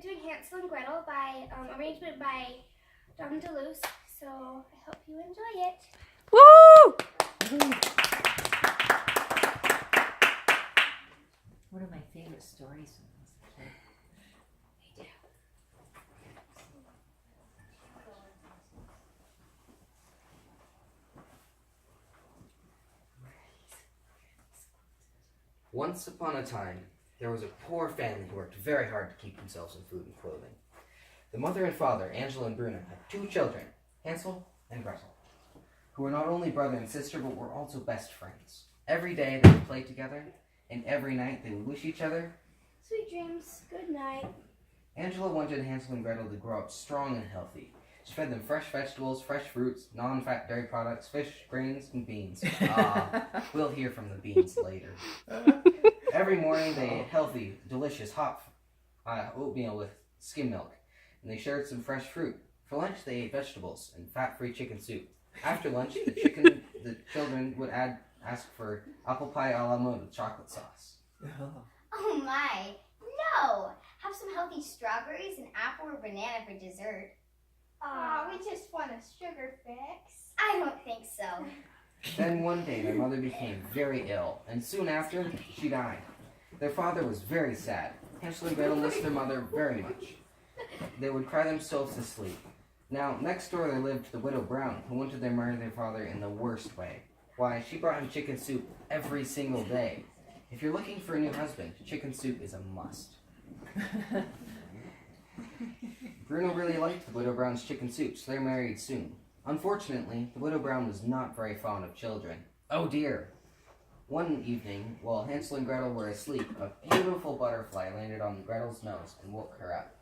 doing Hansel and Gretel by arrangement by Don DeLuce, so I hope you enjoy it. Woo! One of my favorite stories when I was a kid. Me too. Once upon a time, there was a poor family who worked very hard to keep themselves in food and clothing. The mother and father, Angela and Bruno, had 2 children, Hansel and Gretel, who were not only brother and sister, but were also best friends. Every day they would play together, and every night they would wish each other Sweet dreams. Good night. Angela wanted Hansel and Gretel to grow up strong and healthy. She fed them fresh vegetables, fresh fruits, non-fat dairy products, fish, grains, and beans. We'll hear from the beans later. Every morning they ate healthy, delicious hot oatmeal with skim milk, and they shared some fresh fruit. For lunch they ate vegetables and fat-free chicken soup. After lunch, the children would ask for apple pie a la mode with chocolate sauce. Oh my, no! Have some healthy strawberries, an apple or banana for dessert. Aw, we just want a sugar fix. I don't think so. Then one day their mother became very ill, and soon after, she died. Their father was very sad. Hansel and Gretel missed their mother very much. They would cry themselves to sleep. Now, next door there lived the widow Brown, who wanted to murder their father in the worst way. Why, she brought him chicken soup every single day. If you're looking for a new husband, chicken soup is a must. Bruno really liked the widow Brown's chicken soup, so they married soon. Unfortunately, the widow Brown was not very fond of children. Oh dear! One evening, while Hansel and Gretel were asleep, a beautiful butterfly landed on Gretel's nose and woke her up.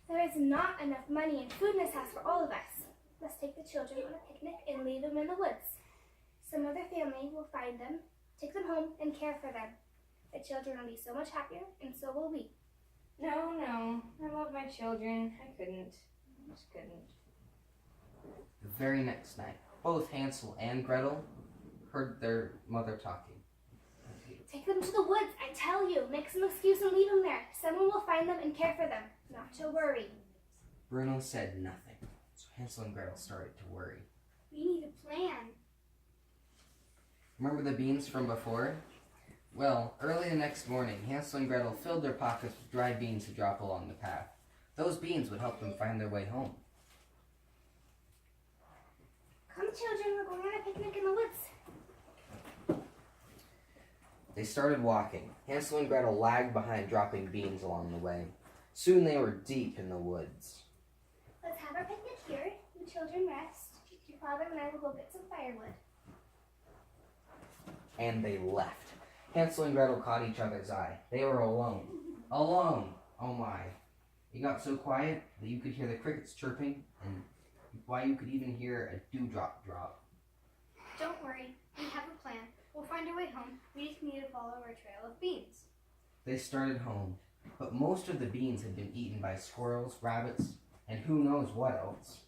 There is not enough money and food in this house for all of us. Let's take the children on a picnic and leave them in the woods. Some other family will find them, take them home, and care for them. The children will be so much happier, and so will we. No, I love my children. I just couldn't. The very next night, both Hansel and Gretel heard their mother talking. Take them to the woods, I tell you. Make some excuse and leave them there. Someone will find them and care for them. Not to worry. Bruno said nothing, so Hansel and Gretel started to worry. We need a plan. Remember the beans from before? Well, early the next morning, Hansel and Gretel filled their pockets with dried beans to drop along the path. Those beans would help them find their way home. Come, children, we're going on a picnic in the woods. They started walking. Hansel and Gretel lagged behind, dropping beans along the way. Soon they were deep in the woods. Let's have our picnic here. You children rest. Your father and I will go get some firewood. And they left. Hansel and Gretel caught each other's eye. They were alone. Alone! Oh my. It got so quiet that you could hear the crickets chirping, and why you could even hear a dewdrop drop. Don't worry. We have a plan. We'll find our way home. We just need to follow our trail of beans. They started home, but most of the beans had been eaten by squirrels, rabbits, and who knows what else.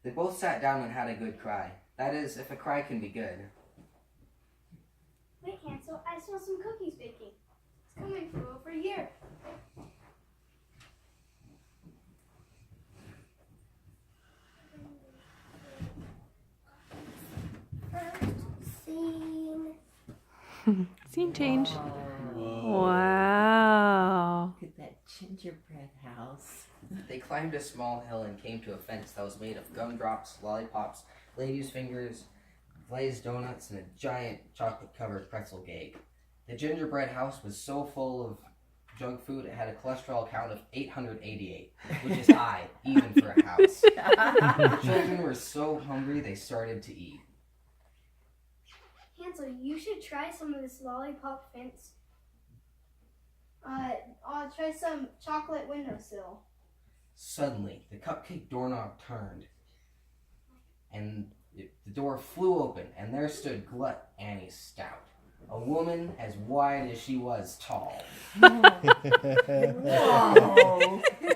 They both sat down and had a good cry. That is, if a cry can be good. Wait, Hansel, I saw some cookies baking. It's coming from over here. First scene. Scene change. Whoa. Wow. Look at that gingerbread house. They climbed a small hill and came to a fence that was made of gumdrops, lollipops, ladies' fingers, glazed donuts, and a giant chocolate-covered pretzel cake. The gingerbread house was so full of junk food, it had a cholesterol count of 888, which is high, even for a house. The children were so hungry they started to eat. Hansel, you should try some of this lollipop fence. I'll try some chocolate windowsill. Suddenly, the cupcake doorknob turned, and the door flew open, and there stood Glut Annie Stout. a woman as wide as she was tall. Whoa.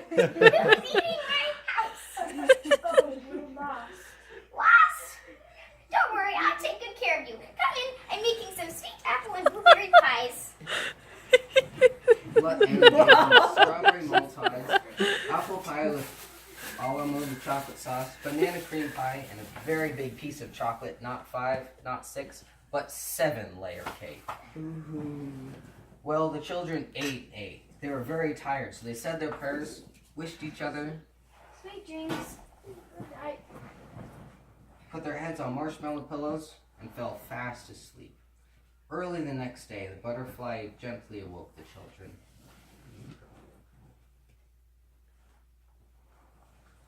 Who's eating my house? Lost? Don't worry, I'll take good care of you. Come in, I'm making some sweet apple and blueberry pies. Glut Annie gave them strawberry mole pies, apple pie with a la mode chocolate sauce, banana cream pie, and a very big piece of chocolate, not 5, not 6, but 7-layer cake. Well, the children ate. They were very tired, so they said their prayers, wished each other, Sweet dreams. Good night. put their heads on marshmallow pillows, and fell fast asleep. Early the next day, the butterfly gently awoke the children.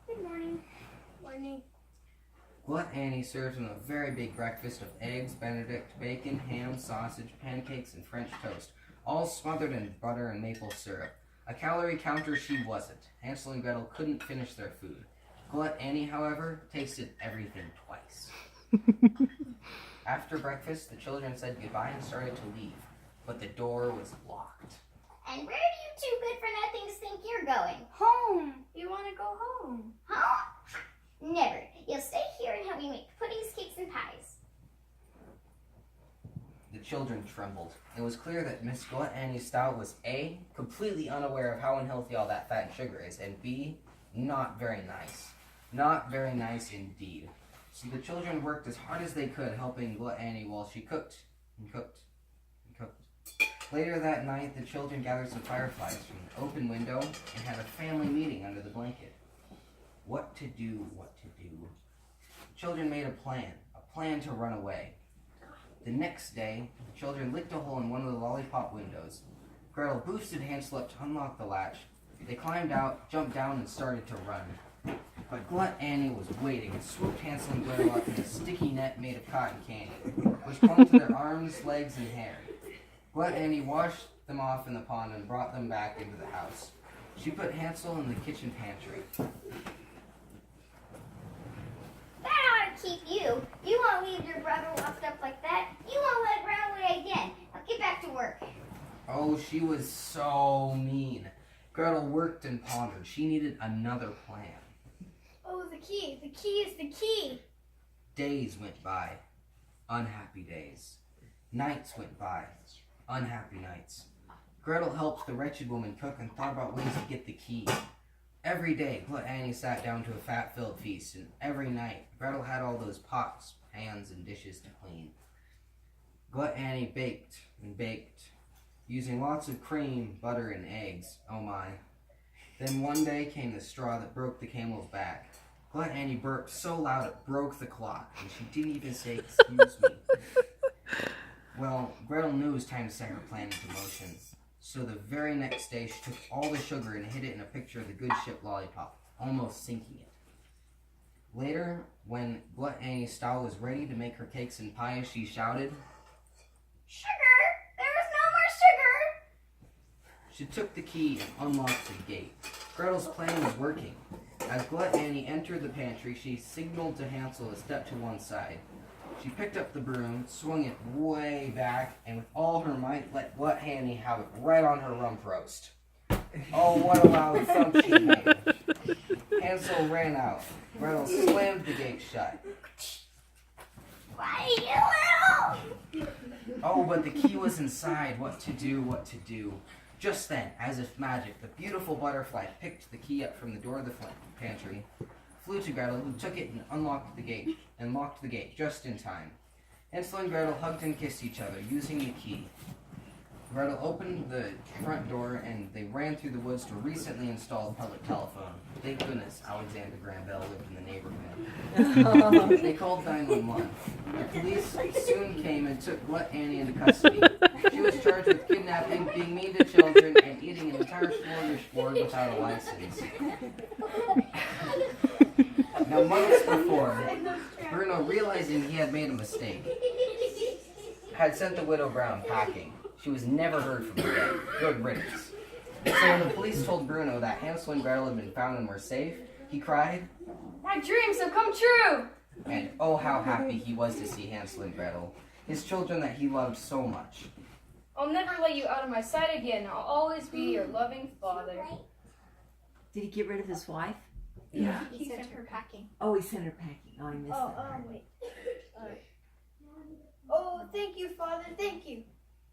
Good morning. Morning. Glut Annie served them a very big breakfast of eggs, Benedict, bacon, ham, sausage, pancakes, and French toast, all smothered in butter and maple syrup. A calorie counter she wasn't. Hansel and Gretel couldn't finish their food. Glut Annie, however, tasted everything twice. After breakfast, the children said goodbye and started to leave, but the door was locked. And where do you two good-for-nothings think you're going? Home. You want to go home? Home? Never. You'll stay here and help me make puddings, cakes, and pies. The children trembled. It was clear that Miss Glut Annie Stout was A, completely unaware of how unhealthy all that fat and sugar is, and B, not very nice. Not very nice indeed. So the children worked as hard as they could, helping Glut Annie while she cooked and cooked and cooked. Later that night, the children gathered some fireflies from an open window and had a family meeting under the blanket. What to do, what to do. The children made a plan to run away. The next day, the children licked a hole in one of the lollipop windows. Gretel boosted Hansel up to unlock the latch. They climbed out, jumped down, and started to run. But Glut Annie was waiting and swooped Hansel and Gretel up in a sticky net made of cotton candy, which clung to their arms, legs, and hair. Glut Annie washed them off in the pond and brought them back into the house. She put Hansel in the kitchen pantry. That ought to keep you. You won't leave your brother locked up like that. You won't let him run away again. Now get back to work. Oh, she was so mean. Gretel worked and pondered. She needed another plan. Oh, the key. The key is the key. Days went by. Unhappy days. Nights went by. Unhappy nights. Gretel helped the wretched woman cook and thought about ways to get the key. Every day, Glut Annie sat down to a fat-filled feast, and every night, Gretel had all those pots, pans, and dishes to clean. Glut Annie baked and baked, using lots of cream, butter, and eggs. Oh my. Then one day came the straw that broke the camel's back. Glut Annie burped so loud it broke the clock, and she didn't even say, "Excuse me." Well, Gretel knew it was time to set her plan into motion. So the very next day, she took all the sugar and hid it in a picture of the good ship Lollipop, almost sinking it. Later, when Glut Annie Stow was ready to make her cakes and pies, she shouted, Sugar! There is no more sugar! She took the key and unlocked the gate. Gretel's plan was working. As Glut Annie entered the pantry, she signaled to Hansel to step to one side. She picked up the broom, swung it way back, and with all her might let Glut Annie have it right on her rump roast. Oh, what a loud thump she made. Hansel ran out. Gretel slammed the gate shut. Why, you little... Oh, but the key was inside. What to do, what to do. Just then, as if magic, the beautiful butterfly picked the key up from the door of the pantry, flew to Gretel, who took it and unlocked the gate, and locked the gate just in time. Hansel and Gretel hugged and kissed each other, using the key. Gretel opened the front door, and they ran through the woods to a recently installed public telephone. Thank goodness Alexander Graham Bell lived in the neighborhood. They called 911. The police soon came and took Glut Annie into custody. She was charged with kidnapping, being mean to children, and eating an entire smorgasbord without a license. Now, months before, Bruno, realizing he had made a mistake, had sent the widow Brown packing. She was never heard from again. Good riddance. So when the police told Bruno that Hansel and Gretel had been found and were safe, he cried, My dreams have come true! and oh how happy he was to see Hansel and Gretel. his children that he loved so much. I'll never let you out of my sight again. I'll always be your loving father. Did he get rid of his wife? Yeah. He sent her packing. Oh, he sent her packing. Oh, I missed that part. Wait. Oh, thank you, Father. Thank you.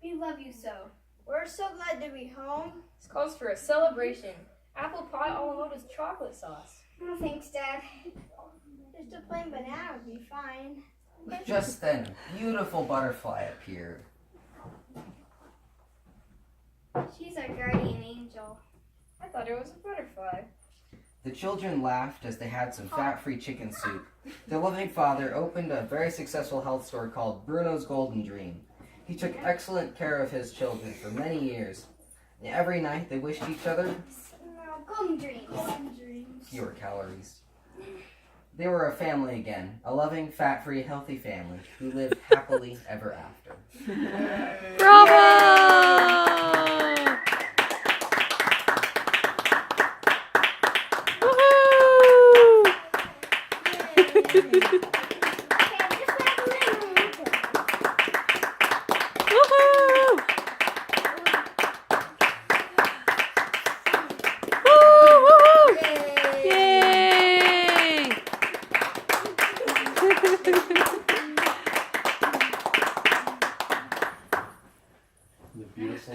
We love you so. We're so glad to be home. This calls for a celebration. Apple pie all alone with chocolate sauce. Oh, thanks, Dad. Just a plain banana would be fine. Just then, a beautiful butterfly appeared. She's our guardian angel. I thought it was a butterfly. The children laughed as they had some fat-free chicken soup. Their loving father opened a very successful health store called Bruno's Golden Dream. He took excellent care of his children for many years. And every night they wished each other No, golden dreams. Golden dreams. fewer calories. They were a family again, a loving, fat-free, healthy family who lived happily ever after. Bravo! Woohoo! Okay, just like a little. Woohoo! Woo, woohoo! Yay! The beautiful